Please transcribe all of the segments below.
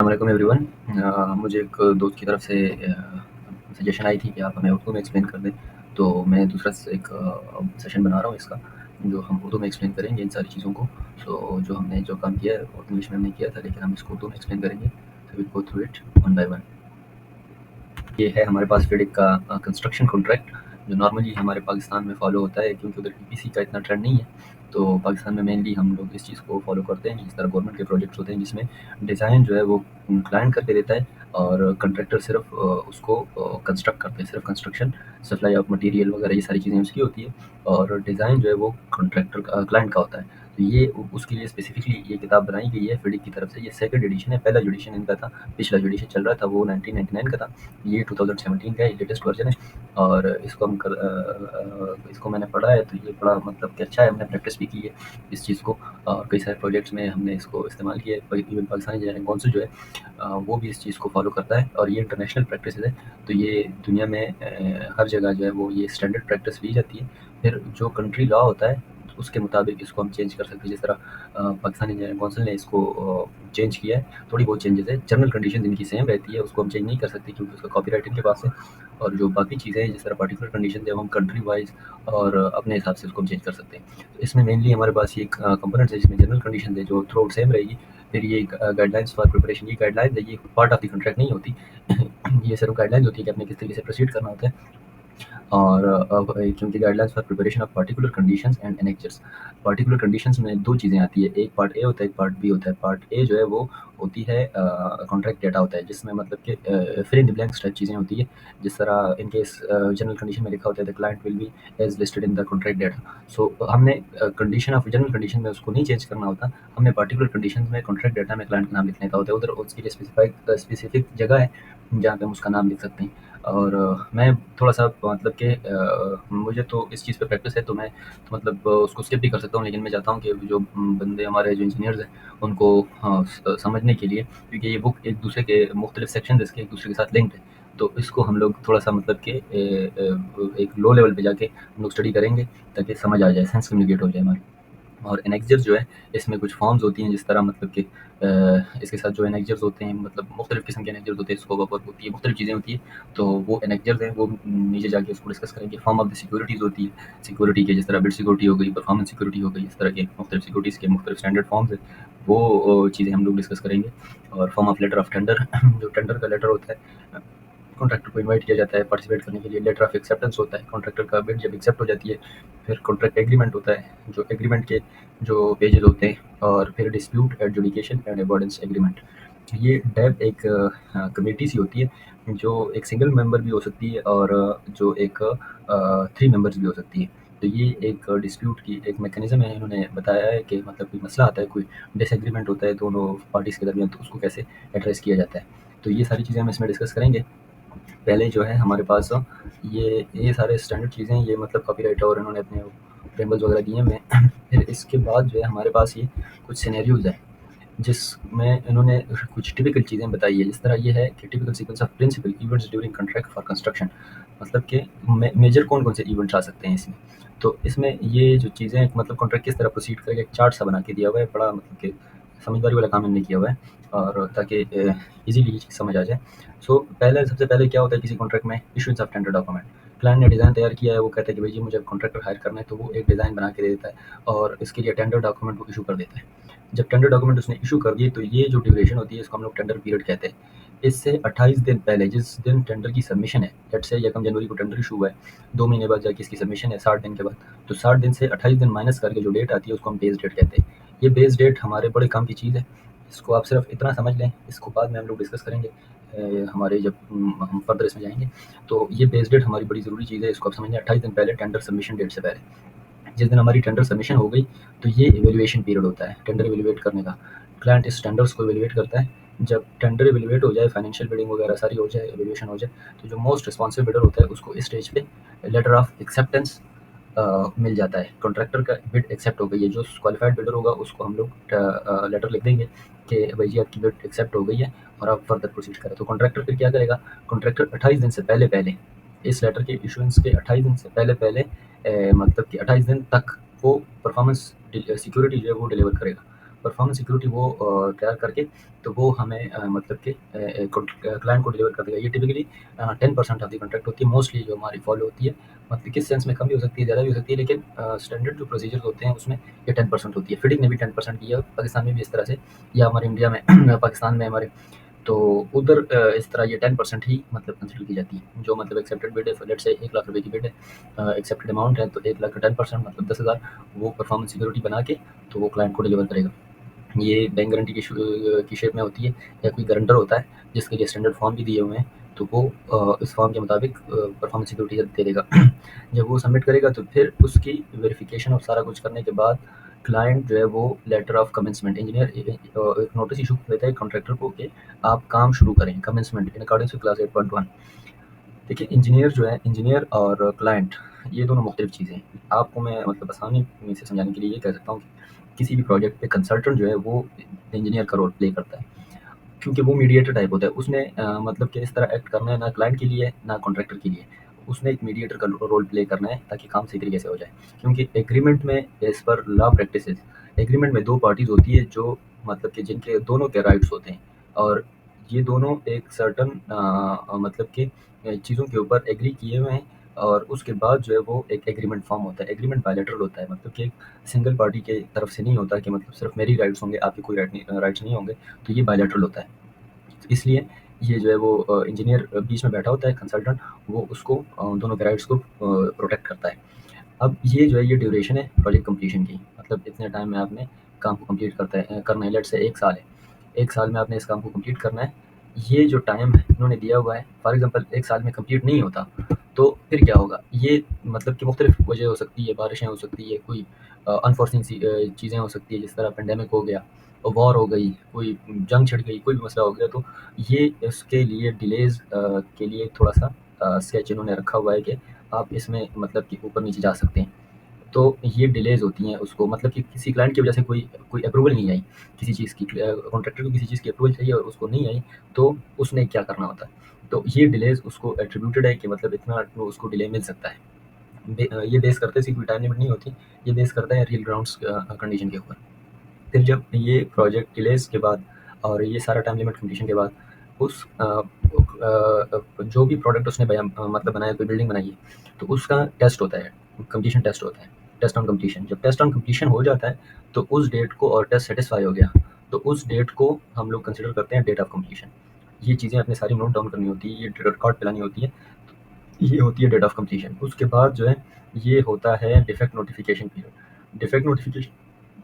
अस्सलाम वालेकुम एवरीवन। मुझे एक दोस्त की तरफ से सजेशन आई थी कि आप हमें उर्दू में एक्सप्लेन कर दें, तो मैं दूसरा एक सेशन बना रहा हूँ इसका, जो हम उर्दू में एक्सप्लेन करेंगे इन सारी चीज़ों को। सो जो हमने जो काम किया है वो इंग्लिश में हमने किया था, लेकिन हम इसको उर्दू में एक्सप्लेन करेंगे। तो will go through it one by one. ये है हमारे पास फेडिक का कंस्ट्रक्शन कॉन्ट्रैक्ट, जो नॉर्मली हमारे पाकिस्तान में फ़ॉलो होता है, क्योंकि उधर ईपीसी का इतना ट्रेंड नहीं है। तो पाकिस्तान में मेनली हम लोग इस चीज़ को फ़ॉलो करते हैं। जिस तरह गवर्नमेंट के प्रोजेक्ट्स होते हैं जिसमें डिज़ाइन जो है वो क्लाइंट करके देता है और कॉन्ट्रैक्टर सिर्फ उसको कंस्ट्रक्ट करते हैं। सिर्फ कंस्ट्रक्शन, सप्लाई ऑफ मटेरियल वगैरह ये सारी चीज़ें उसकी होती है, और डिज़ाइन जो है वो कॉन्ट्रैक्टर का क्लाइंट का होता है। तो ये उसके लिए स्पेसिफिकली ये किताब बनाई गई है फेडिक की तरफ से। ये सेकंड एडिशन है, पहला जो एडिशन इनका था, पिछला जो एडिशन चल रहा था वो 1999 का था। ये 2017 का लेटेस्ट वर्जन है, और इसको इसको मैंने पढ़ा है, तो ये बड़ा मतलब कि अच्छा है। हमने प्रैक्टिस भी की है इस चीज़ को, और कई सारे प्रोजेक्ट्स में हमने इसको इस्तेमाल किया है। इवन पाकिस्तानी इंजीनियरिंग काउंसिल जो है वो भी इस चीज़ को फॉलो करता है, और ये इंटरनेशनल प्रैक्टिस है। तो ये दुनिया में हर जगह जो है वो ये स्टैंडर्ड प्रैक्टिस ली जाती है। फिर जो कंट्री लॉ होता है उसके मुताबिक इसको हम चेंज कर सकते हैं। जिस तरह पाकिस्तानी इंजीनियरिंग काउंसिल ने इसको चेंज किया है, थोड़ी बहुत चेंजेस है। जनरल कंडीशन इनकी सेम रहती है, उसको हम चेंज नहीं कर सकते क्योंकि उसका कॉपीराइट इनके पास है। और जो बाकी चीज़ें हैं जिस तरह पार्टिकुलर कंडीशन है वो हम कंट्री वाइज और अपने हिसाब से उसको हम चेंज कर सकते हैं। तो इसमें मेनली हमारे पास ये कंपोनेंट्स है जिसमें जनरल कंडीशन है जो थ्रू आउट सेम रहेगी। फिर ये गाइडलाइंस फॉर प्रिपरेशन, ये गाइडलाइंस है, ये पार्ट ऑफ द कॉन्ट्रैक्ट नहीं होती। ये सिर्फ गाइडलाइंस होती है कि आपने किस तरीके से प्रोसीड करना होता है। और अब क्योंकि guidelines for preparation of particular conditions and annexures, particular conditions में दो चीज़ें आती है, एक पार्ट ए होता है, एक पार्ट बी होता है। पार्ट ए जो है वो होती है कॉन्ट्रैक्ट डेटा होता है, जिसमें मतलब कि fill in the blanks type चीज़ें होती है। जिस तरह इन केस जनरल कंडीशन में लिखा होता है the client will be as listed in the contract data. So हमने कंडीशन ऑफ जनरल कंडीशन में उसको नहीं चेंज करना होता, हमने पार्टिकुलर कंडीशन में कॉन्ट्रैक्ट डेटा में क्लाइंट का नाम लिखने का होता है। उधर उसके लिए स्पेसिफिक जगह है जहाँ पे हम उसका नाम लिख सकते हैं। और मैं थोड़ा-सा मतलब कि मुझे तो इस चीज़ पे प्रैक्टिस है, तो मैं तो मतलब उसको स्किप भी कर सकता हूँ, लेकिन मैं चाहता हूँ कि जो बंदे हमारे जो इंजीनियर्स हैं, उनको समझने के लिए, क्योंकि ये बुक एक-दूसरे के मुख्तलिफ सेक्शंस इसके एक-दूसरे के साथ लिंक्ड है, तो इसको हम लोग थोड़ा-सा मतलब कि एक लो लेवल पे जाके हम लोग स्टडी करेंगे, ताकि समझ आ जाए, सेंस कम्युनिकेट हो जाए हमारी। और एनेक्सर्स जो है, इसमें कुछ फॉर्म्स होती हैं, जिस तरह मतलब कि इसके साथ जो एनेक्सर्स होते हैं, मतलब मुख्तलिफ़ किस्म के एनेक्सर्स होते हैं, स्कोप ऑफ वर्क होती है, मुख्तलिफ़ चीज़ें होती हैं। तो वो एनेक्सर्स हैं, वो नीचे जाके उसको डिस्कस करेंगे। फॉर्म ऑफ द सिक्योरिटीज़ होती है, सिक्योरिटी के जिस तरह बिल्ड सिक्योरिटी हो गई, परफॉर्मेंस सिक्योरिटी हो गई, इस तरह के मुख्तलिफ़ सिक्योरिटीज़ के मुख्तलिफ़ स्टैंडर्ड फॉर्म्स हैं, वो चीज़ें हम लोग डिस्कस करेंगे। और form of letter of tender, जो टेंडर का लेटर होता है, कॉन्ट्रैक्टर को इनवाइट किया जाता है पार्टिसिपेट करने के लिए। लेटर ऑफ एक्सेप्टेंस होता है, कॉन्ट्रैक्टर का बिड जब एक्सेप्ट हो जाती है। फिर कॉन्ट्रैक्ट एग्रीमेंट होता है, जो एग्रीमेंट के जो पेजेस होते हैं। और फिर dispute adjudication and avoidance agreement. ये डैब एक कमेटी सी होती है, जो एक सिंगल मेंबर भी हो सकती है, और जो एक 3 मेंबर्स भी हो सकती है। तो ये एक डिस्प्यूट की एक मैकेनिज़्म है। इन्होंने बताया है कि मतलब कोई मसला आता है, कोई डिसएग्रीमेंट होता है दोनों पार्टीज़ के दरमियान, तो उसको कैसे एड्रेस किया जाता है। तो ये सारी चीज़ें हम इसमें डिस्कस करेंगे। पहले जो है हमारे पास ये सारे स्टैंडर्ड चीज़ें हैं, ये मतलब कॉपीराइटर और इन्होंने अपने टेबल्स वगैरह दिए हुए हैं। फिर इसके बाद जो है हमारे पास ये कुछ सिनेरियोज़ हैं, जिसमें इन्होंने कुछ टिपिकल चीज़ें बताई है। जिस तरह ये है कि typical sequence of principal events during contract for construction, मतलब कि मेजर कौन-कौन से इवेंट्स आ सकते हैं इसमें। तो इसमें ये जो चीज़ें हैं, मतलब कॉन्ट्रैक्ट किस तरह प्रोसीड करेगा, एक चार्ट सा बना के दिया हुआ है, बड़ा मतलब कि समझदारी वाला काम इन्होंने किया हुआ है, और ताकि ईज़िली ये चीज़ समझ आ जाए। सो सबसे पहले क्या होता है किसी कॉन्ट्रैक्ट में, issuance of tender document. Client ने डिज़ाइन तैयार किया है, वो कहता है कि भई जी मुझे कॉन्ट्रैक्टर हायर करना है, तो वो एक डिज़ाइन बना के दे देता है, और इसके लिए टेंडर डॉक्यूमेंट वो इश्यू कर देता है। जब टेंडर डॉक्यूमेंट उसने इश्यू कर दिए, तो ये जो ड्यूरेशन होती है इसको हम लोग टेंडर पीरियड कहते हैं। इससे 28 दिन पहले, जिस दिन टेंडर की सबमिशन है, लेट्स से 1 जनवरी को टेंडर इशू हुआ है, 2 महीने बाद जाके इसकी सबमिशन है 60 दिन के बाद, तो 60 दिन से 28 दिन माइनस करके जो डेट आती है उसको हम बेस डेट कहते हैं। ये बेस डेट हमारे बड़े काम की चीज़ है, इसको आप सिर्फ इतना समझ लें, इसको बाद में हम लोग डिस्कस करेंगे हमारे जब हम फर्दर इसमें जाएँगे। तो ये बेस डेट हमारी बड़ी ज़रूरी चीज़ है, इसको आप समझ लें 28 दिन पहले, टेंडर सबमिशन डेट से पहले। जिस दिन हमारी टेंडर सबमिशन हो गई, तो ये इवैल्यूएशन पीरियड होता है टेंडर इवैल्यूएट करने का। क्लाइंट इस टेंडर्स को इवैल्यूएट करता है। जब टेंडर इवैल्यूएट हो जाए, फाइनेंशियल बिडिंग वगैरह सारी हो जाए, इवैल्यूएशन हो जाए, तो जो मोस्ट रिस्पॉन्सिव बिडर होता है उसको इस स्टेज पे लेटर ऑफ एक्सेप्टेंस मिल जाता है। कॉन्ट्रैक्टर का बिड एक्सेप्ट हो गई है, जो क्वालिफाइड बिडर होगा उसको हम लोग लेटर लिख देंगे कि भई जी आपकी बिड एक्सेप्ट हो गई है और आप फर्दर प्रोसीड करें। तो कॉन्ट्रैक्टर फिर क्या करेगा, कॉन्ट्रैक्टर 28 दिन से पहले-पहले, इस लेटर के इश्यूएंस के 28 दिन से पहले-पहले मतलब कि 28 दिन तक वो परफॉर्मेंस सिक्योरिटी जो है वो डिलीवर करेगा। परफॉर्मेंस सिक्योरिटी वो तैयार करके तो वो हमें मतलब कि क्लाइंट को डिलीवर कर देगा। ये टिपिकली 10% ऑफ द कॉन्ट्रैक्ट होती है, मोस्टली जो हमारी फॉलो होती है। मतलब किस सेंस में कम भी हो सकती है, ज़्यादा भी हो सकती है, लेकिन स्टैंडर्ड जो प्रोसीजर्स होते हैं उसमें ये 10% होती है। फिटिंग ने भी 10% की है, पाकिस्तान में भी इस तरह से, या हमारे इंडिया में पाकिस्तान में हमारे, तो उधर इस तरह ये 10% ही मतलब कंसिडर की जाती है। जो मतलब एक्सेप्टेड बिड है, लेट्स से 1 लाख रुपए की बिड है, एक्सेप्टेड अमाउंट है, तो 1 लाख का 10% मतलब 10,000 वो परफॉर्मेंस सिक्योरिटी बना के तो वो क्लाइंट को डिलीवर करेगा। ये बैंक गारंटी की शेप में होती है, या कोई गारंटर होता है जिसके लिए स्टैंडर्ड फॉर्म भी दिए हुए हैं, तो वो इस फॉर्म के मुताबिक परफॉर्मेंस सिक्योरिटी दे देगा। जब वो सबमिट करेगा तो फिर उसकी वेरिफिकेशन और सारा कुछ करने के बाद क्लाइंट जो है वो लेटर ऑफ कमेंसमेंट, इंजीनियर एक नोटिस इशू देता है कॉन्ट्रैक्टर को कि आप काम शुरू करें, commencement in according to class 8.1। देखिए, इंजीनियर जो है, इंजीनियर और क्लाइंट ये दोनों मुख्तलिफ चीज़ें हैं। आपको मैं मतलब आसानी में से समझाने के लिए ये कह सकता हूँ कि किसी भी प्रोजेक्ट पे कंसल्टेंट जो है वो इंजीनियर का रोल प्ले करता है, क्योंकि वो मीडिएटर टाइप होता है। उसने मतलब कि इस तरह एक्ट करना है, ना क्लाइंट के लिए ना कॉन्ट्रैक्टर के लिए। उसने एक मीडिएटर का रोल प्ले करना है ताकि काम सही तरीके से हो जाए। क्योंकि एग्रीमेंट में as per law practices, agreement में 2 पार्टीज़ होती है जो मतलब कि जिनके दोनों के राइट्स होते हैं, और ये दोनों एक सर्टेन मतलब कि चीज़ों के ऊपर एग्री किए हुए हैं, और उसके बाद जो है वो एक एग्रीमेंट फॉर्म होता है। एग्रीमेंट बायलैटरल होता है, मतलब कि सिंगल पार्टी के तरफ से नहीं होता कि मतलब सिर्फ मेरी राइट्स होंगे, आपके कोई राइट्स नहीं होंगे, तो ये बायलैटरल होता है। इसलिए ये जो है वो इंजीनियर बीच में बैठा होता है, कंसल्टेंट, वो उसको दोनों के राइट्स को प्रोटेक्ट करता है। अब ये जो है ये ड्यूरेशन है प्रोजेक्ट कंप्लीशन की, मतलब इतने टाइम में आपने काम को कंप्लीट करना है, लेट्स से 1 साल है। 1 साल में आपने इस काम को कंप्लीट करना है। ये जो टाइम है इन्होंने दिया हुआ है, फॉर एग्ज़ाम्पल 1 साल में कंप्लीट नहीं होता, तो फिर क्या होगा? ये मतलब कि मुख्तलिफ वजह हो सकती है, बारिशें हो सकती है, कोई अनफॉर्सीन सी चीज़ें हो सकती है, जिस तरह पेंडेमिक हो गया, वॉर हो गई, कोई जंग छिड़ गई, कोई भी मसला हो गया, तो ये इसके लिए डिलेज़ के लिए थोड़ा-सा स्केच इन्होंने रखा हुआ है कि आप इसमें मतलब कि ऊपर-नीचे जा सकते हैं। तो ये डिलेज़ होती हैं उसको, मतलब कि किसी क्लाइंट की वजह से कोई कोई अप्रूवल नहीं आई, किसी चीज़ की, कॉन्ट्रैक्टर को किसी चीज़ की अप्रूवल चाहिए और उसको नहीं आई, तो उसने क्या करना होता है? तो ये डिलेज़ उसको एट्रिब्यूटेड है कि मतलब इतना तो उसको डिले मिल सकता है। ये बेस करते हैं, इसकी कोई टाइम लिमिट नहीं होती, ये बेस करता है रियल ग्राउंड्स कंडीशन के ऊपर। फिर जब ये प्रोजेक्ट डिलेज़ के बाद और ये सारा टाइम लिमिट कंप्लीशन के बाद उस जो भी प्रोडक्ट उसने मतलब बनाया, कोई बिल्डिंग बनाई है, तो उसका टेस्ट होता है, कंप्लीशन टेस्ट होता है, टेस्ट ऑन कंप्लीशन। जब टेस्ट ऑन कंप्लीशन हो जाता है, तो उस डेट को, और टेस्ट सेटिस्फाई हो गया, तो उस डेट को हम लोग कंसिडर करते हैं डेट ऑफ कंप्लीशन। ये चीज़ें अपने सारी नोट डाउन करनी होती है, ये रिकॉर्ड पे लानी होती है, ये होती है डेट ऑफ कंप्लीशन। उसके बाद जो है ये होता है defect notification period. Defect notification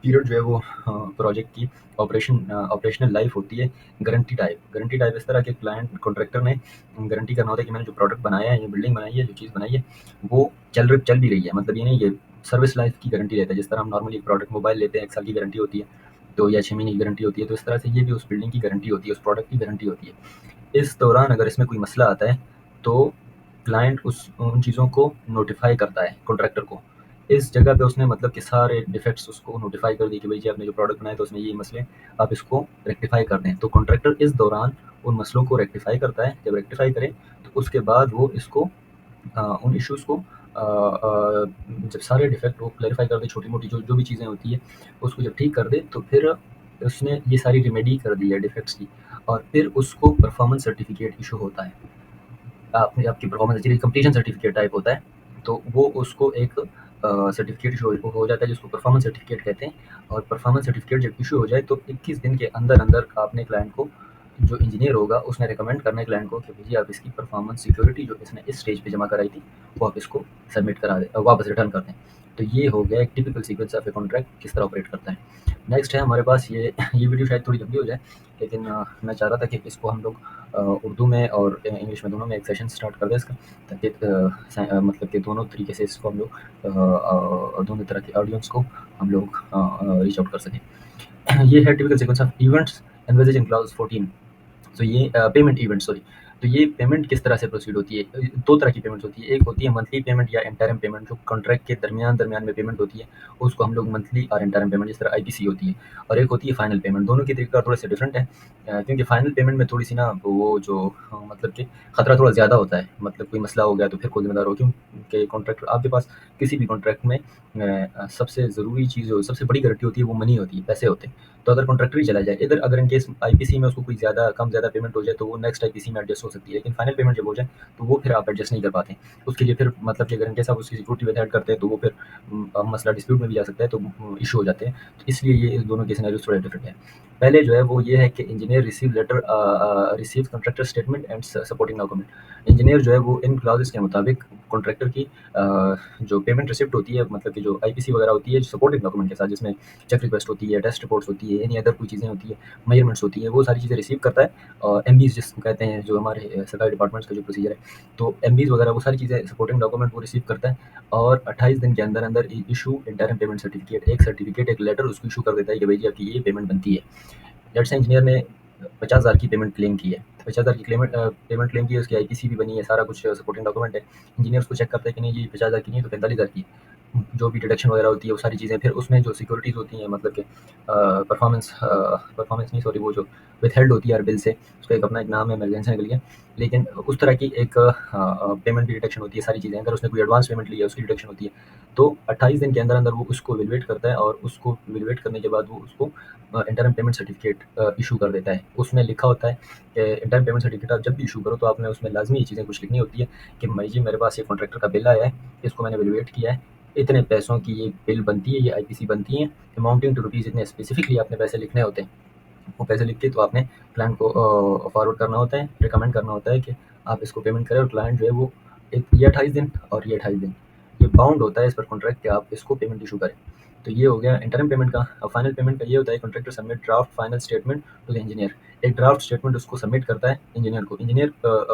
period जो है वो प्रोजेक्ट की ऑपरेशनल लाइफ होती है गारंटी टाइप इस तरह के क्लाइंट कॉन्ट्रैक्टर ने गारंटी करना होता है कि मैंने जो प्रोडक्ट बनाया है, ये बिल्डिंग बनाई है, जो चीज़ बनाई है, वो चल भी रही है। मतलब ये नहीं, ये सर्विस लाइफ की गारंटी लेता है। जिस तरह हम नॉर्मली एक प्रोडक्ट मोबाइल लेते हैं, 1 साल की गारंटी होती है, तो या 6 महीने की गारंटी होती है, तो इस तरह से ये भी उस बिल्डिंग की गारंटी होती है, उस प्रोडक्ट की गारंटी होती है। इस दौरान अगर इसमें कोई मसला आता है, तो क्लाइंट उस उन चीज़ों को नोटिफ़ाई करता है कॉन्ट्रैक्टर को। इस जगह पे उसने मतलब कि सारे डिफेक्ट्स उसको नोटिफ़ाई कर दिए कि भई जी आपने जो प्रोडक्ट बनाया था उसमें ये मसले, आप इसको रेक्टिफ़ाई कर दें। तो कॉन्ट्रैक्टर इस दौरान उन मसलों को रेक्टिफ़ाई करता है। जब रेक्टिफ़ाई करे तो उसके बाद वो इसको उन इश्यूज़ को जब सारे डिफेक्ट वो क्लैरिफ़ाई कर दे, छोटी-मोटी जो जो भी चीज़ें होती है, उसको जब ठीक कर दे, तो फिर उसने ये सारी रेमेडी कर दी है डिफेक्ट्स की, और फिर उसको परफॉर्मेंस सर्टिफ़िकेट इश्यू होता है। आपकी performance actually completion certificate type होता है, तो वो उसको एक सर्टिफिकेट इशू हो जाता है जिसको परफॉर्मेंस सर्टिफिकेट कहते हैं। और परफॉर्मेंस सर्टिफिकेट जब इशू हो जाए तो 21 दिन के अंदर-अंदर आपने क्लाइंट को, जो इंजीनियर होगा उसने रिकमेंड करना है क्लाइंट को कि भैया आप इसकी परफॉर्मेंस सिक्योरिटी जो इसने इस स्टेज पे जमा कराई थी, वो आप इसको सबमिट करा दें, वापस रिटर्न कर दें। तो ये हो गया एक typical sequence of a contract किस तरह ऑपरेट करता है। नेक्स्ट है हमारे पास ये वीडियो शायद थोड़ी लंबी हो जाए, लेकिन मैं चाह रहा था कि इसको हम लोग उर्दू में और इंग्लिश में दोनों में एक सेशन स्टार्ट कर दें इसका, ताकि मतलब कि दोनों तरीके से इसको हम लोग दोनों तरह के ऑडियंस को हम लोग रीच आउट कर सकें। ये है typical sequence of events envisages in class 14। तो ये पेमेंट इवेंट, सॉरी, तो ये पेमेंट किस तरह से प्रोसीड होती है? 2 तरह की पेमेंट्स होती है। एक होती है मंथली पेमेंट या इंटरिम पेमेंट, जो कॉन्ट्रैक्ट के दरमियान में पेमेंट होती है, उसको हम लोग मंथली और इंटरिम पेमेंट जिस तरह आईपीसी होती है। और एक होती है फाइनल पेमेंट। दोनों के तरीका थोड़े से डिफरेंट है, क्योंकि फाइनल पेमेंट में थोड़ी सी ना वो जो मतलब कि खतरा थोड़ा ज़्यादा होता है। मतलब कोई मसला हो गया तो फिर कौन जिम्मेदार हो, क्योंकि कॉन्ट्रैक्ट आपके पास किसी भी कॉन्ट्रैक्ट में सबसे ज़रूरी चीज़, सबसे बड़ी गारंटी होती है, वो मनी होती है, पैसे होते हैं। तो अगर कॉन्ट्रैक्टर ही चला जाए इधर, अगर इन केस आईपीसी में उसको कोई ज़्यादा पेमेंट हो जाए, तो वो नेक्स्ट आईपीसी में एडजस्ट हो सकती है। लेकिन फाइनल पेमेंट जब हो जाए तो वो फिर आप एडजस्ट नहीं कर पाते। उसके लिए फिर मतलब कि अगर इन केस आप उसकी सिक्योरिटी विथहेल्ड करते हैं तो वो फिर मसला डिस्प्यूट में भी जा सकता है, तो इशू हो जाते हैं। तो इसलिए ये दोनों के सिनेरियोज थोड़े डिफरेंट हैं। पहले जो है वो ये है कि engineer receive contractor statement and supporting document. Engineer जो है वो इन क्लाउजेस के मुताबिक कॉन्ट्रैक्टर की जो पेमेंट रिसिप्ट होती है, मतलब कि जो आईपीसी वगैरह होती है, सपोर्टिंग डॉक्यूमेंट के साथ, जिसमें चेक रिक्वेस्ट होती है, टेस्ट रिपोर्ट्स होती है, एनी अदर कोई चीज़ें होती है, मेजरमेंट्स होती है, वो सारी चीज़ें रिसीव करता है। और एमबीज जिसको कहते हैं, जो हमारे सरकारी डिपार्टमेंट्स का जो प्रोसीजर है, तो एमबीज वगैरह वो सारी चीज़ें सपोर्टिंग डॉक्यूमेंट वो रिसीव करता है। और 28 दिन के अंदर अंदर इशू इंटरिम पेमेंट सर्टिफिकेट, एक सर्टिफिकेट, एक लेटर उसको इशू कर देता है कि भाई जी आपकी ये पेमेंट बनती है। लेट्स से इंजीनियर ने 50,000 की पेमेंट क्लेम की है, 50,000 की पेमेंट क्लेम की है, उसकी आईपीसी भी बनी है, सारा कुछ सपोर्टिंग डॉक्यूमेंट है। इंजीनियर उसको चेक करता है कि नहीं जी 50,000 की नहीं तो 45,000 की है। जो भी डिडक्शन वगैरह होती है वो सारी चीज़ें, फिर उसमें जो सिक्योरिटीज़ होती हैं, मतलब कि परफॉर्मेंस नहीं, सॉरी, वो जो विथहेल्ड होती है हर बिल से, उसका एक अपना एक नाम है, इमरजेंसी निकल गया। लेकिन उस तरह की एक पेमेंट की डिडक्शन होती है, सारी चीज़ें। अगर उसने कोई एडवांस पेमेंट ली है उसकी डिडक्शन होती है। तो 28 दिन के अंदर अंदर वो उसको इवेलुएट करता है, और उसको इवेलुएट करने के बाद वो उसको इंटरिम पेमेंट सर्टिफिकेट इशू कर देता है। उसमें लिखा होता है कि इंटरिम पेमेंट सर्टिफिकेट आप जब भी इशू करो तो आपने उसमें लाजमी ये चीज़ें कुछ लिखनी होती है कि भाई जी मेरे पास ये कॉन्ट्रैक्टर का बिल आया है, इसको मैंने इवेलुएट किया है, इतने पैसों की ये बिल बनती है, ये आईपीसी बनती है, अमाउंटिंग टू रुपीज़ इतने, स्पेसिफिकली आपने पैसे लिखने होते हैं। वो पैसे लिख के तो आपने क्लाइंट को फॉरवर्ड करना होता है, रिकमेंड करना होता है कि आप इसको पेमेंट करें। और क्लाइंट जो है वो ये 28 दिन और ये 28 दिन ये बाउंड होता है इस पर कॉन्ट्रैक्ट कि आप इसको पेमेंट इशू करें। तो ये हो गया इंटरिम पेमेंट का। अब फाइनल पेमेंट का ये होता है contractor submit draft final statement to the engineer. एक ड्राफ्ट स्टेटमेंट उसको सबमिट करता है इंजीनियर को। इंजीनियर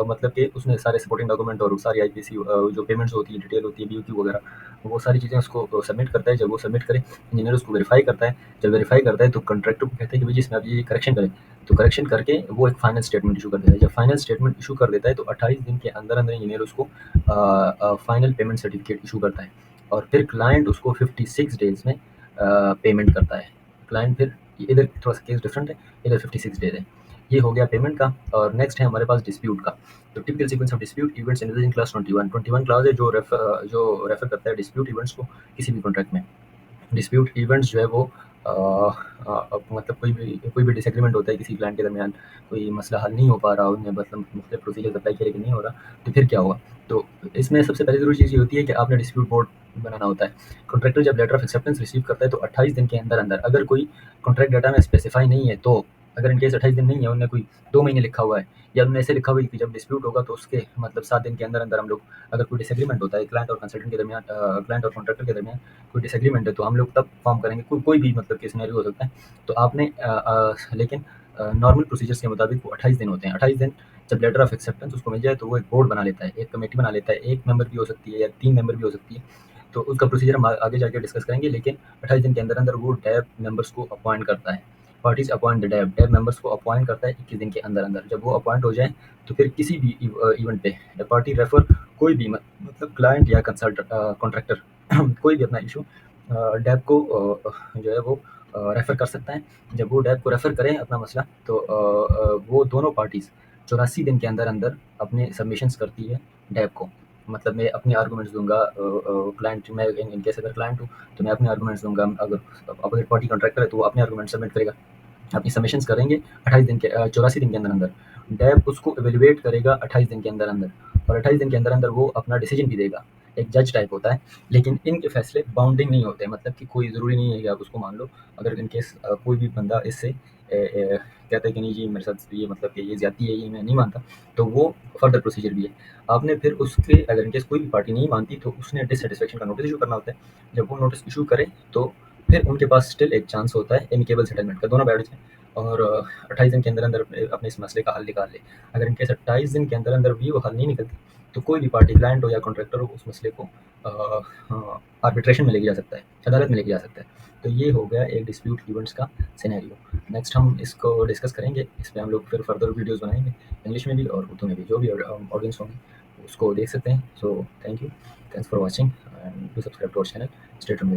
मतलब कि उसने सारे सपोर्टिंग डॉक्यूमेंट और सारी आईपीसी जो पेमेंट्स होती है, डिटेल होती है, बीओक्यू वगैरह, वो सारी चीज़ें उसको सबमिट करता है। जब वो सबमिट करे, इंजीनियर उसको वेरीफाई करता है। जब वेरीफाई करता है तो कॉन्ट्रैक्टर को कहते हैं कि भाई इसमें आप ये करेक्शन करें। तो करेक्शन करके वो एक फाइनल स्टेटमेंट इशू कर देता है। जब फाइनल स्टेटमेंट इशू कर देता है तो 28 दिन के अंदर अंदर इंजीनियर उसको फाइनल पेमेंट सर्टिफिकेट इशू करता है। और फिर क्लाइंट उसको 56 डेज में पेमेंट करता है। क्लाइंट फिर इधर थोड़ा सा केस डिफरेंट है, इधर 56 डेज है। ये हो गया पेमेंट का। और नेक्स्ट है हमारे पास डिस्प्यूट का। तो typical sequence of dispute events in class 21 class है जो रेफर करता है डिस्प्यूट इवेंट्स को किसी भी कॉन्ट्रैक्ट में। डिस्प्यूट इवेंट्स जो है वो मतलब कोई भी डिसएग्रीमेंट होता है किसी क्लाइंट के दरमियान, कोई मसला हल नहीं हो पा रहा, उन्होंने मतलब मुख्तलिफ प्रोसीजर्स अप्लाई किए लेकिन नहीं हो रहा, तो फिर क्या होगा? तो इसमें सबसे पहले ज़रूरी चीज़ ये होती है कि आपने डिस्प्यूट बोर्ड बनाना होता है। कॉन्ट्रैक्टर जब लेटर ऑफ एक्सेप्टेंस रिसीव करता है तो 28 दिन के अंदर अंदर, अगर कोई कॉन्ट्रैक्ट डाटा में स्पेसिफाई नहीं है, तो अगर इनकेस 28 दिन नहीं है, उन्होंने कोई 2 महीने लिखा हुआ है, या उन्होंने ऐसे लिखा हुआ है कि जब डिस्प्यूट होगा तो उसके मतलब 7 दिन के अंदर अंदर हम लोग, अगर कोई डिसएग्रीमेंट होता है क्लाइंट और कंसल्टेंट के दरमियान, क्लाइंट और कॉन्ट्रैक्टर के दरमियान कोई डिसएग्रीमेंट है, तो हम लोग तब फॉर्म करेंगे। कोई भी मतलब कि सिनेरियो हो सकता है। तो आपने लेकिन नॉर्मल प्रोसीजर्स के मुताबिक वो 28 दिन होते हैं। 28 दिन जब लेटर ऑफ एक्सेप्टेंस उसको मिल जाए तो वो एक बोर्ड बना लेता है, एक कमेटी बना लेता है। 1 मेंबर भी हो सकती है या 3 मेंबर भी हो सकती है। तो उसका प्रोसीजर हम आगे जाके डिस्कस करेंगे। लेकिन 28 दिन के अंदर अंदर वो डैब मेंबर्स को अपॉइंट करता है। Parties appoint the DAB members को अपॉइंट करता है 21 दिन के अंदर अंदर। जब वो अपॉइंट हो जाए तो फिर किसी भी इवेंट पे पार्टी रेफर, कोई भी मतलब क्लाइंट या कंसल्टेंट कॉन्ट्रैक्टर कोई भी अपना इशू डैब को जो है वो रेफ़र कर सकता है। जब वो डैब को रेफ़र करें अपना मसला, तो वो दोनों पार्टीज़ 84 दिन के अंदर अंदर अपने सबमिशंस करती है डैब को। मतलब मैं अपने आर्गूमेंट्स दूंगा, क्लाइंट, मैं इन केस अगर क्लाइंट हूँ तो मैं अपने आर्गूमेंट्स दूंगा। अगर अपोजिट पार्टी कॉन्ट्रैक्टर है तो वो अपने आर्गूमेंट सबमिट करेगा, अपनी सबमिशंस करेंगे 28 दिन के 84 दिन के अंदर अंदर। डैब उसको इवेल्युएट करेगा 28 दिन के अंदर अंदर, और 28 दिन के अंदर अंदर वो अपना डिसीजन भी देगा। एक जज टाइप होता है, लेकिन इनके फैसले बाउंडिंग नहीं होते। मतलब कि कोई ज़रूरी नहीं है कि आप उसको मान लो। अगर इन केस कोई भी बंदा इससे कहता है कि नहीं जी मेरे साथ ये मतलब कि ये ज़्यादती है, ये मैं नहीं मानता, तो वो फर्दर प्रोसीजर भी है। आपने फिर उसके, अगर इन केस कोई भी पार्टी नहीं मानती, तो उसने डिससेटिस्फेक्शन का नोटिस इशू करना होता है। जब वो नोटिस इशू करे तो फिर उनके पास स्टिल एक चांस होता है एमिकेबल सेटलमेंट का, दोनों बैठे और 28 दिन के अंदर अंदर अपने इस मसले का हल निकाल ले। अगर इनकेस 28 दिन के अंदर अंदर भी वो हल नहीं निकलती, तो कोई भी पार्टी, क्लाइंट हो या कॉन्ट्रैक्टर हो, उस मसले को आर्बिट्रेशन में लेके जा सकता है, अदालत में लेके जा सकता है। तो ये हो गया एक डिस्प्यूट इवेंट्स का सिनेरियो। नेक्स्ट हम इसको डिस्कस करेंगे, इस पे हम लोग फिर फर्दर वीडियोज़ बनाएँगे, इंग्लिश में भी और उर्दू में भी, जो भी ऑडियंस होंगे उसको देख सकते हैं। So thank you, thanks for watching and do subscribe to our channel, stay tuned with